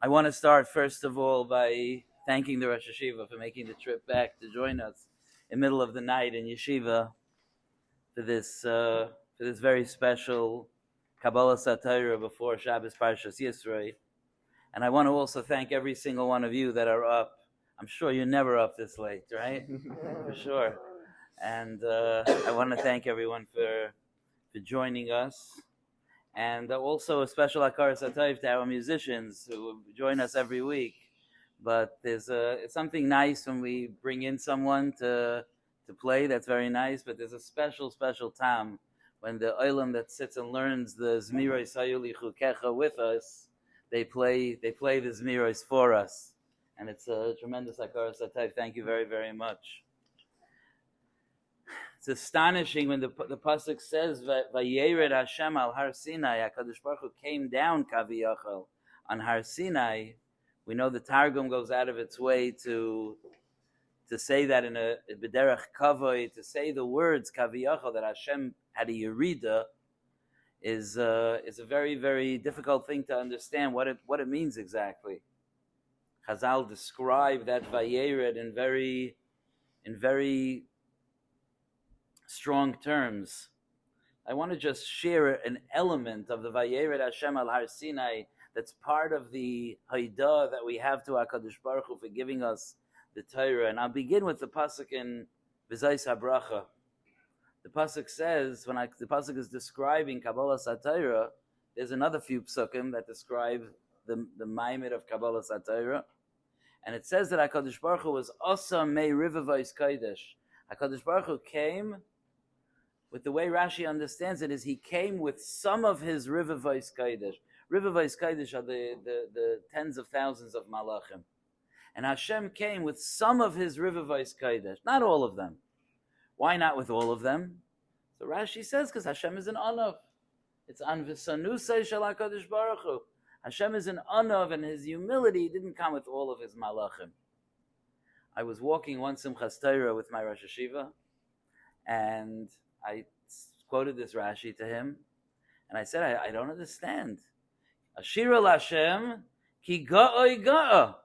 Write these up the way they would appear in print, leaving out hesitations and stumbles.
I want to start first of all by thanking the Rosh Yeshiva for making the trip back to join us in the middle of the night in Yeshiva for this very special Kabbalah Satira before Shabbos Parshas Yisroi. And I want to also thank every single one of you that are up. I'm sure you're never up this late, right? For sure. And I want to thank everyone for joining us. And also a special Akar Satayv to our musicians who join us every week. But it's something nice when we bring in someone to play. That's very nice. But there's a special tam when the Olam that sits and learns the Zmiros Hayuli Chukecha with us, they play the Zmiros for us. And it's a tremendous Akar Satayv. Thank you very, very much. It's astonishing when the pasuk says Vayered Hashem al Har Sinai. Hakadosh Baruch Hu came down Kaviyachal on Har Sinai. We know the Targum goes out of its way to say that in a b'derech kavod, to say the words Kaviyachal that Hashem had a yerida is a very, very difficult thing to understand what it means exactly. Chazal describe that Vayered in very strong terms. I want to just share an element of the Vayered Hashem al Har Sinai that's part of the Haidah that we have to HaKadosh Baruch Hu for giving us the Torah. And I'll begin with the pasuk in V'zayis HaBracha. The pasuk says, the pasuk is describing Kabbalah Satira, there's another few psukim that describe the Maimed of Kabbalah Satira. And it says that HaKadosh Baruch Hu was Asa Mei Rivavais Kodesh. HaKadosh Baruch Hu came with the way Rashi understands it, is he came with some of his Rivavais Kodesh. Rivavais Kodesh are the tens of thousands of Malachim. And Hashem came with some of his Rivavais Kodesh, not all of them. Why not with all of them? So Rashi says, because Hashem is an Anav. It's an V'sanusai Shel HaKadosh Baruch Hu. Hashem is an Anav, and his humility didn't come with all of his Malachim. I was walking one Simchas Torah with my Rosh Yeshiva, and I quoted this Rashi to him, and I said, I don't understand. Ashira Lashem ki ga'oi ga'a.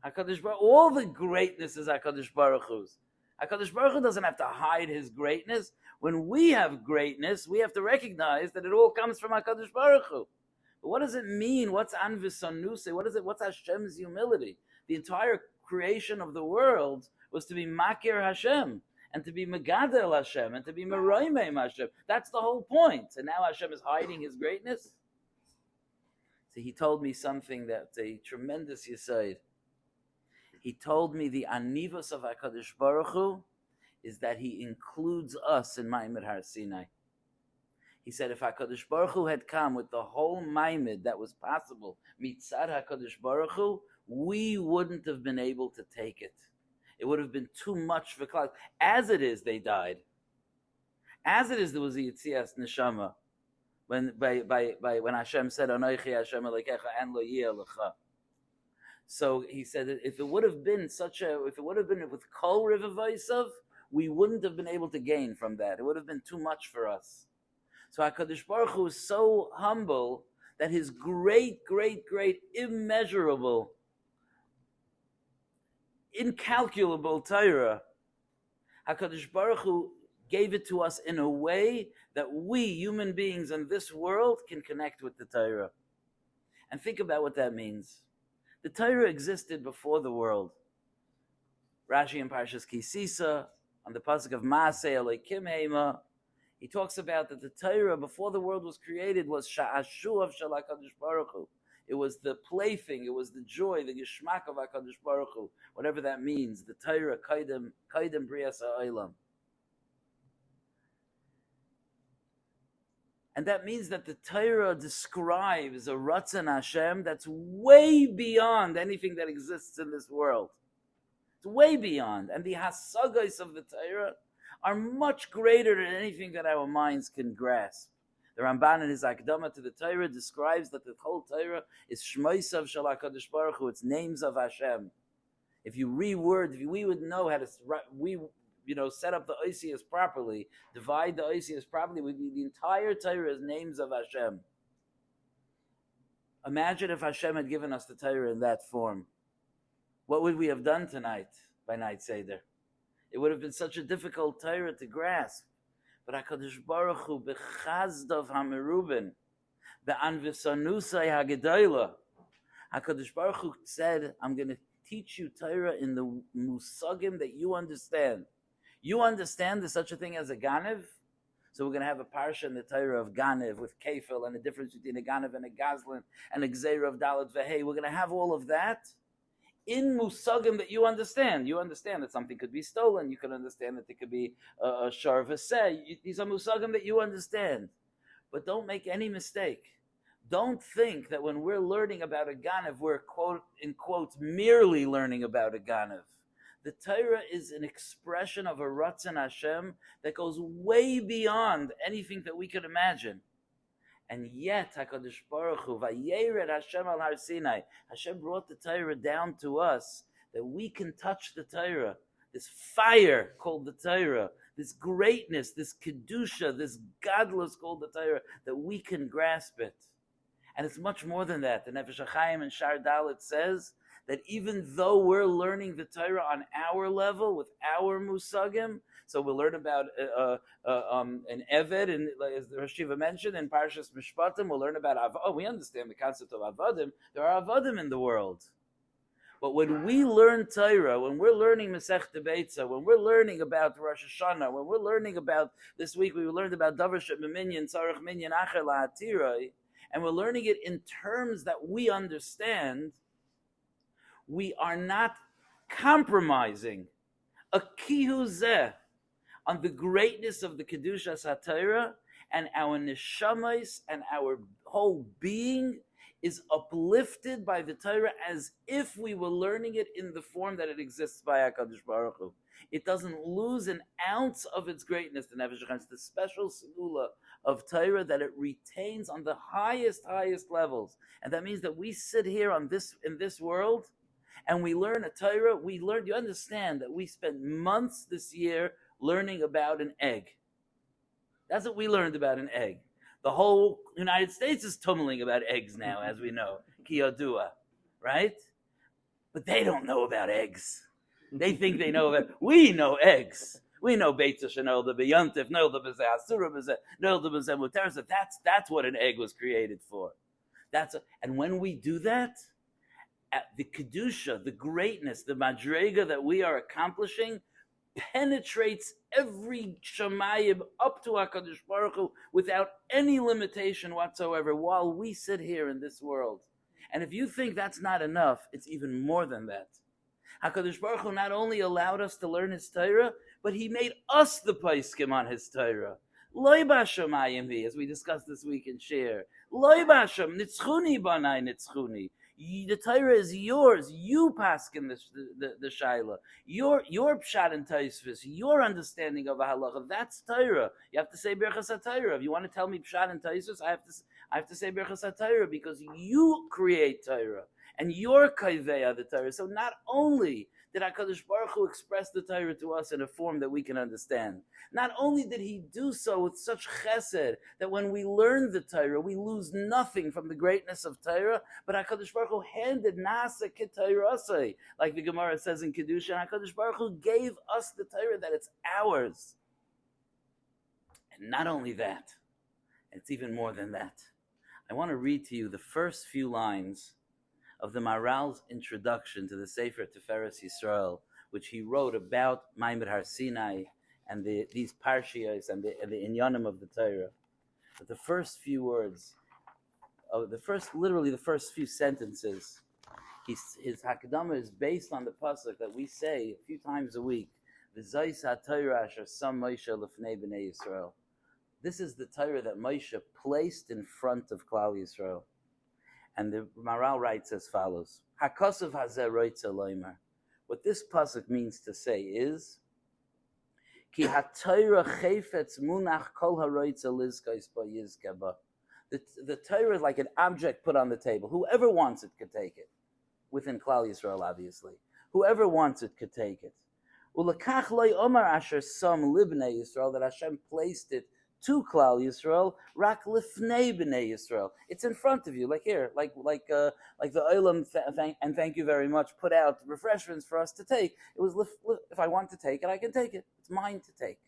HaKadosh Baruch, all the greatness is HaKadosh Baruch Hu's. HaKadosh Baruch Hu doesn't have to hide his greatness. When we have greatness, we have to recognize that it all comes from HaKadosh Baruch Hu. But what does it mean? What's Anvisanuse? What's Hashem's humility? The entire creation of the world was to be Makir Hashem, and to be Megadel Hashem, and to be Meroimim Hashem. That's the whole point. And now Hashem is hiding his greatness. So he told me something that's a tremendous yesod. He told me the anivos of HaKadosh Baruch Hu is that he includes us in Maimed Har Sinai. He said if HaKadosh Baruch Hu had come with the whole Maimed that was possible, mitzad HaKadosh Baruch Hu, we wouldn't have been able to take it. It would have been too much for Klal. As it is, they died. As it is, there was a Yitzias Neshama when Hashem said, "Anochi Hashem Elokecha and Lo Yeh Lecha." So he said that if it would have been with Kol Rivavaisav, we wouldn't have been able to gain from that. It would have been too much for us. So HaKadosh Baruch Hu is so humble that his great, immeasurable, incalculable Torah, HaKadosh Baruch Hu gave it to us in a way that we, human beings in this world, can connect with the Torah. And think about what that means. The Torah existed before the world. Rashi in Parshas Kisisa, on the pasuk of Maaseh Elokim Hema, he talks about that the Torah before the world was created was Sha'ashu of Shel HaKadosh Baruch Hu. It was the plaything, it was the joy, the geschmack of HaKadosh Baruch Hu, whatever that means. The Torah kaidem brias ha'olam. And that means that the Torah describes a Ratzon Hashem that's way beyond anything that exists in this world. It's way beyond. And the hasagos of the Torah are much greater than anything that our minds can grasp. The Ramban in his Akdama to the Torah describes that the whole Torah is Shmoisav Shel HaKadosh Baruch Hu, it's names of Hashem. If we would know how to set up the Oisias properly, divide the Oisias properly, the entire Torah is names of Hashem. Imagine if Hashem had given us the Torah in that form. What would we have done tonight by Night Seder? It would have been such a difficult Torah to grasp. But HaKadosh Baruch Hu, b'chazdov ha'merubin, be'anvisanusai ha'gedayla, HaKadosh Baruch Hu said, I'm going to teach you Torah in the musagim that you understand. You understand there's such a thing as a ganev? So we're going to have a parsha in the Torah of ganev with kefil and the difference between a ganev and a gazlan and a gzeira of dalet vehei. We're going to have all of that in musagim that you understand. You understand that something could be stolen. You can understand that it could be a shar v'seh. These are musagim that you understand. But don't make any mistake. Don't think that when we're learning about a ganev, we're, quote, in quotes, merely learning about a ganev. The Torah is an expression of a Ratzon Hashem that goes way beyond anything that we could imagine. And yet, HaKadosh Baruch Hu, Vayered Hashem al Har Sinai, Hashem brought the Torah down to us, that we can touch the Torah, this fire called the Torah, this greatness, this Kedusha, this godless called the Torah, that we can grasp it. And it's much more than that. The Nefesh HaChaim in Shar Dalet says that even though we're learning the Torah on our level, with our musagim, so we'll learn about an Eved, and as the Rosh Yeshiva mentioned, in Parshas Mishpatim, we'll learn about we understand the concept of Avadim. There are Avadim in the world. But when we learn Torah, when we're learning Masechta Beitza, when we're learning about Rosh Hashanah, when we're learning about, this week we learned about Davar She'Minyan, Tzarech Minyan Acher La'atiroi, and we're learning it in terms that we understand, we are not compromising a kihuzeh on the greatness of the Kedushas HaTorah, and our neshamas and our whole being is uplifted by the Torah as if we were learning it in the form that it exists by HaKadosh Baruch Hu. It doesn't lose an ounce of its greatness. The Nefesh HaChaim, it's the special segula of Torah that it retains on the highest levels. And that means that we sit here in this world and we learn a Torah. You understand that we spent months this year learning about an egg. That's what we learned about an egg. The whole United States is tumbling about eggs now, as we know. Kiyodua, right? But they don't know about eggs. They think they know about. We know eggs. We know Beitza Shenolda B'Yontif, Nolda B'Zeh Asura B'Zeh, Nolda B'Zeh Muterza. That's what an egg was created for. And when we do that, the Kedusha, the greatness, the Madrega that we are accomplishing penetrates every Shamayim up to HaKadosh Baruch Hu without any limitation whatsoever while we sit here in this world. And if you think that's not enough, it's even more than that. HaKadosh Baruch Hu not only allowed us to learn His Torah, but He made us the Paiskim on His Torah. Loi b'Shamayim hi, as we discussed this week in Shir. Loi b'Hashem, nitzchuni banai nitzchuni. The Torah is yours. You paskin the shaila. Your pshat and taisvis, your understanding of a halacha. That's Torah. You have to say Birchas HaTorah. If you want to tell me pshat and taisvis, I have to say Birchas HaTorah because you create Torah and you're kaivei the Torah. So not only did HaKadosh Baruch Hu express the Torah to us in a form that we can understand, not only did He do so with such chesed that when we learn the Torah, we lose nothing from the greatness of Torah, but HaKadosh Baruch Hu handed Nasa K'Torasei, like the Gemara says in Kedusha, and HaKadosh Baruch Hu gave us the Torah that it's ours. And not only that, it's even more than that. I want to read to you the first few lines of the Maral's introduction to the Sefer Tiferes Yisrael, which he wrote about Maimed Har Sinai and these parshiyos and the inyanim of the Torah. But the first few words, literally the first few sentences, his Hakdama is based on the pasuk that we say a few times a week. V'zayis ha-Torah asher sam Moshe lefnei b'nei Yisrael. This is the Torah that Moshe placed in front of Klal Yisrael. And the Maral writes as follows: Hakasav hazeh roitza loimer. What this pasuk means to say is, Ki ha-Torah chayfetz munach kol ha-roitza lizkais ba yizke ba. The Torah is like an object put on the table. Whoever wants it could take it. Within Klal Yisrael, obviously. Whoever wants it could take it. Ulekach loy omar asher sam libnei Yisrael, that Hashem placed it to Klal Yisrael, rak lifnei b'nei Yisrael. It's in front of you, like here, like the Olam, and thank you very much, put out refreshments for us to take. It was, if I want to take it, I can take it. It's mine to take.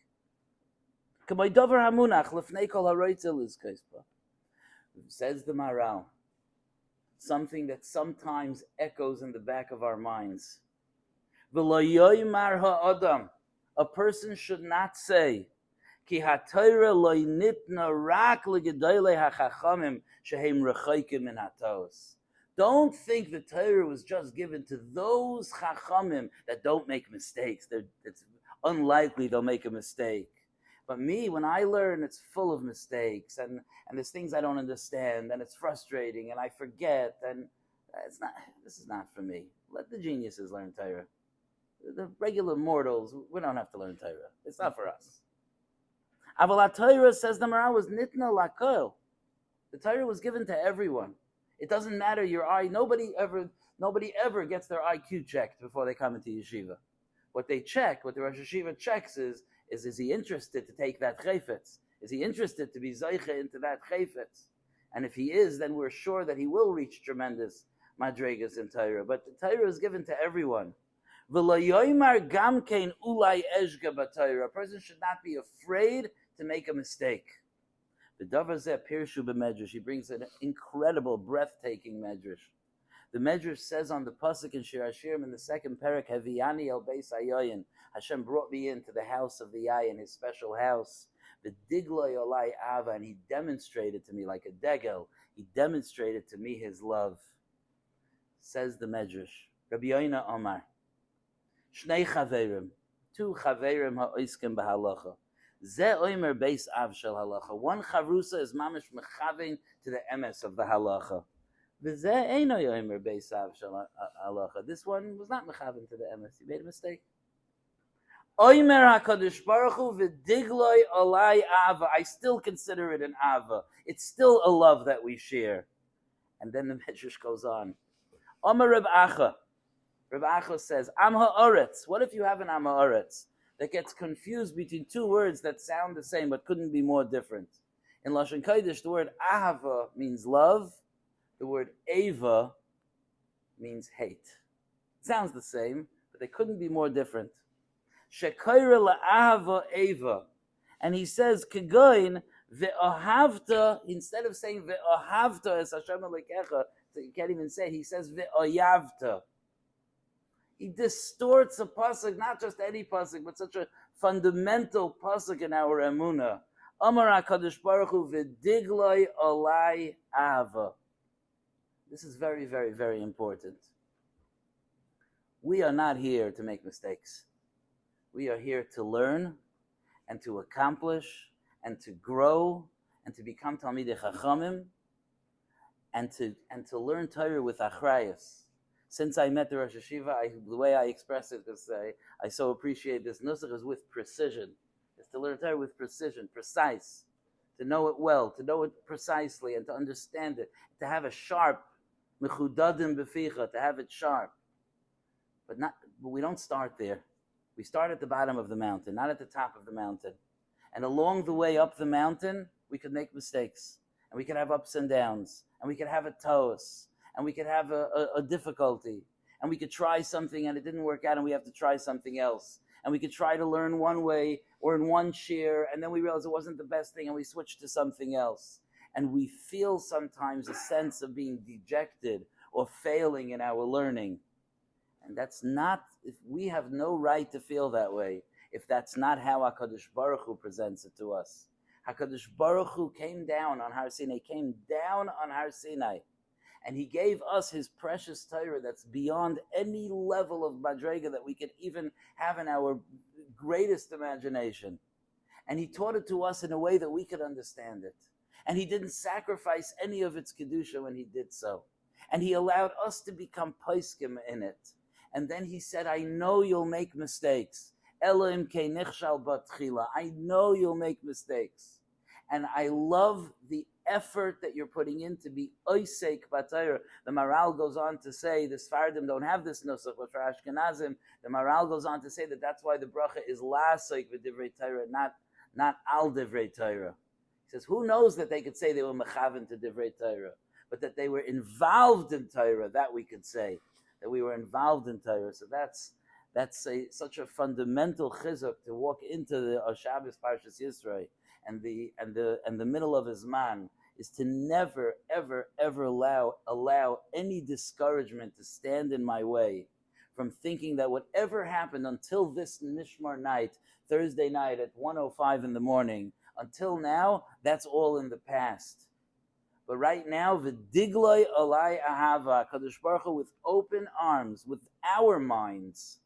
Says the Maral, something that sometimes echoes in the back of our minds. A person should not say, Ki ha-Torah lo nitna rak legedolei ha-chachamim shehem rechokim min ha-tos. Don't think the Torah was just given to those chachamim that don't make mistakes. It's unlikely they'll make a mistake. But me, when I learn, it's full of mistakes, and there's things I don't understand, and it's frustrating, and I forget, and this is not for me. Let the geniuses learn Torah. The regular mortals, we don't have to learn Torah. It's not for us. Aval Torah, says the Maral, was nitna lakol. The Torah was given to everyone. It doesn't matter your eye. Nobody ever gets their IQ checked before they come into yeshiva. What they check, what the Rosh Yeshiva checks is he interested to take that chayfetz? Is he interested to be zeiche into that chayfetz? And if he is, then we're sure that he will reach tremendous madregas in Torah. But the Torah is given to everyone. A person should not be afraid to make a mistake. The Davar Zeh Pirshu b'Medrash, he brings an incredible, breathtaking Medrash. The Medrash says on the pasuk in Shir Hashirim in the second parak, Haviani el Beis Hayoyin, Hashem brought me into the house of the Yayin, his special house. The Digloi Olai Ava, and he demonstrated to me like a degel. He demonstrated to me his love. Says the Medrash, Rabbi Yoina Omar, Shnei Chaverim, two Chaverim ha'oiskim b'halacha. Ze oimer beis av shel halacha. One charusa is mamish mechavein to the emes of the halacha. V'ze eino oimer beis av shel halacha. This one was not mechavein to the emes. He made a mistake. Oimer HaKadosh Baruch Hu v'digloi olai ava. I still consider it an ava. It's still a love that we share. And then the Medrash goes on. Omer Reb Acha. Reb Acha says, Am ha'oretz. What if you have an Am ha'oretz that gets confused between two words that sound the same but couldn't be more different? In Lashon Kodesh, the word ahava means love. The word eva means hate. It sounds the same, but they couldn't be more different. Shekaira la'ahava eva. And he says, Kegoin ve'ohavta, instead of saying ve'ohavta es Hashem Elokecha, you can't even say it, he says ve'oyavta. He distorts a pasuk, not just any pasuk, but such a fundamental pasuk in our emunah. Amar HaKadosh Baruch Hu v'digloi olai ava. This is very, very, very important. We are not here to make mistakes. We are here to learn and to accomplish and to grow and to become Talmidei Chachamim and to learn Torah with achrayus. Since I met the Rosh Yeshiva, the way I express it is I so appreciate this nusach is with precision. It's to learn Torah with precision, precise, to know it well, to know it precisely, and to understand it, to have a sharp mechudadim beficha, to have it sharp. But we don't start there. We start at the bottom of the mountain, not at the top of the mountain. And along the way up the mountain, we could make mistakes, and we could have ups and downs, and we could have a toes, and we could have a difficulty, and we could try something and it didn't work out and we have to try something else. And we could try to learn one way or in one share, and then we realize it wasn't the best thing and we switched to something else. And we feel sometimes a sense of being dejected or failing in our learning. And that's not, if we have no right to feel that way, if that's not how HaKadosh Baruch Hu presents it to us. HaKadosh Baruch Hu came down on Har Sinai, and he gave us his precious Torah that's beyond any level of madrega that we could even have in our greatest imagination. And he taught it to us in a way that we could understand it. And he didn't sacrifice any of its kedusha when he did so. And he allowed us to become poskim in it. And then he said, I know you'll make mistakes. Elohim ke nichshal batchila. I know you'll make mistakes. And I love the effort that you're putting in to be oisek b'Torah. The Maral goes on to say, the Sfardim don't have this nusach, but for Ashkenazim, the Maral goes on to say that that's why the bracha is la'asek v'divrei Torah, not al divrei Torah. He says, who knows that they could say they were mechaven to divrei Torah, but that they were involved in Torah, that we could say, that we were involved in Torah. So that's such a fundamental chizuk to walk into the Shabbos Parshas Yisro, and the middle of his man is to never, ever, ever allow any discouragement to stand in my way from thinking that whatever happened until this Mishmar night, Thursday night at 1:05 in the morning, until now, that's all in the past. But right now, v'digloi alai ahava, Kadosh Baruch Hu, with open arms, with our minds,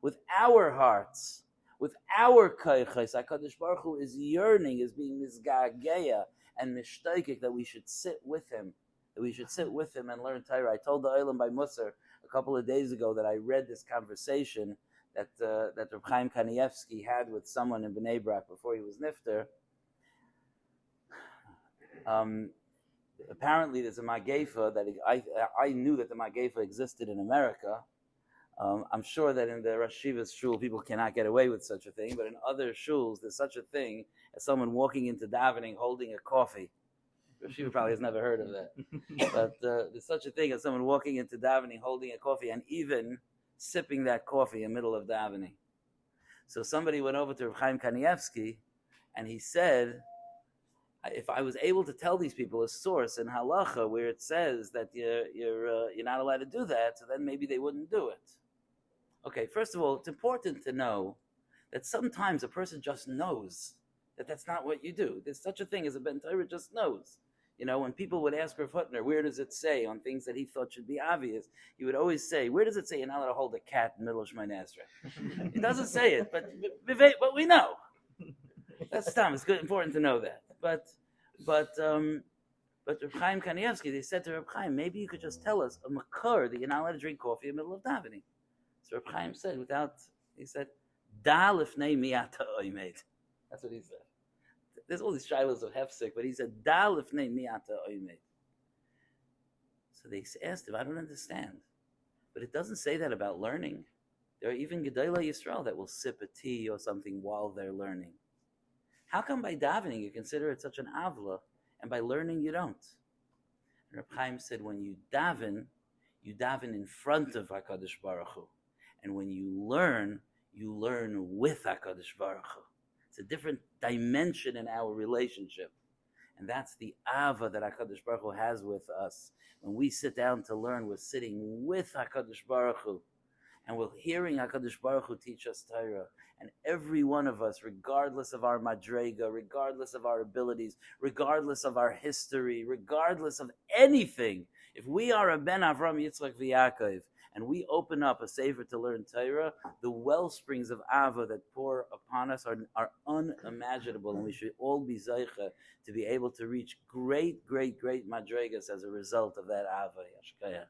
with our hearts, with our koiches, HaKadosh Baruch Hu is yearning, is being misgageya and mishtaikik, that we should sit with him, and learn Torah. I told the Olam by Musar a couple of days ago that I read this conversation that Reb Chaim Kanievsky had with someone in Bnei Brak before he was nifter. Apparently there's a Magefa that I knew that the Magefa existed in America. I'm sure that in the Rosh Yeshiva's shul people cannot get away with such a thing, but in other shuls there's such a thing as someone walking into davening holding a coffee. Rosh Yeshiva probably has never heard of that. But there's such a thing as someone walking into davening holding a coffee and even sipping that coffee in the middle of davening. So somebody went over to Reb Chaim Kanievsky and he said, if I was able to tell these people a source in halacha where it says that you're not allowed to do that, so then maybe they wouldn't do it. Okay, first of all, it's important to know that sometimes a person just knows that that's not what you do. There's such a thing as a Ben Torah just knows. You know, when people would ask Rav Hutner, where does it say on things that he thought should be obvious, he would always say, where does it say you're not allowed to hold a cat in the middle of Shemoneh Esrei? It doesn't say it, but we know. That's Tom. It's good, important to know that. But Reb Chaim Kanievsky, they said to Reb Chaim, maybe you could just tell us a makar that you're not allowed to drink coffee in the middle of davening. So Reb Chaim said, he said, Da lifnei mi'ata oimed. That's what he said. There's all these shilas of hefsek, but he said, Da lifnei mi'ata oimed. So they asked him, I don't understand. But it doesn't say that about learning. There are even Gedolei Yisrael that will sip a tea or something while they're learning. How come by davening you consider it such an avla, and by learning you don't? And Reb Chaim said, when you daven in front of HaKadosh Baruch Hu. And when you learn with HaKadosh Baruch Hu. It's a different dimension in our relationship. And that's the ava that HaKadosh Baruch Hu has with us. When we sit down to learn, we're sitting with HaKadosh Baruch Hu. And we're hearing HaKadosh Baruch Hu teach us Torah. And every one of us, regardless of our madrega, regardless of our abilities, regardless of our history, regardless of anything, if we are a Ben Avram, Yitzchak, v'Yaakov, and we open up a sefer to learn Torah, the well springs of Ava that pour upon us are unimaginable, and we should all be zeicha to be able to reach great, great, great madregas as a result of that Ava. Yashkaya.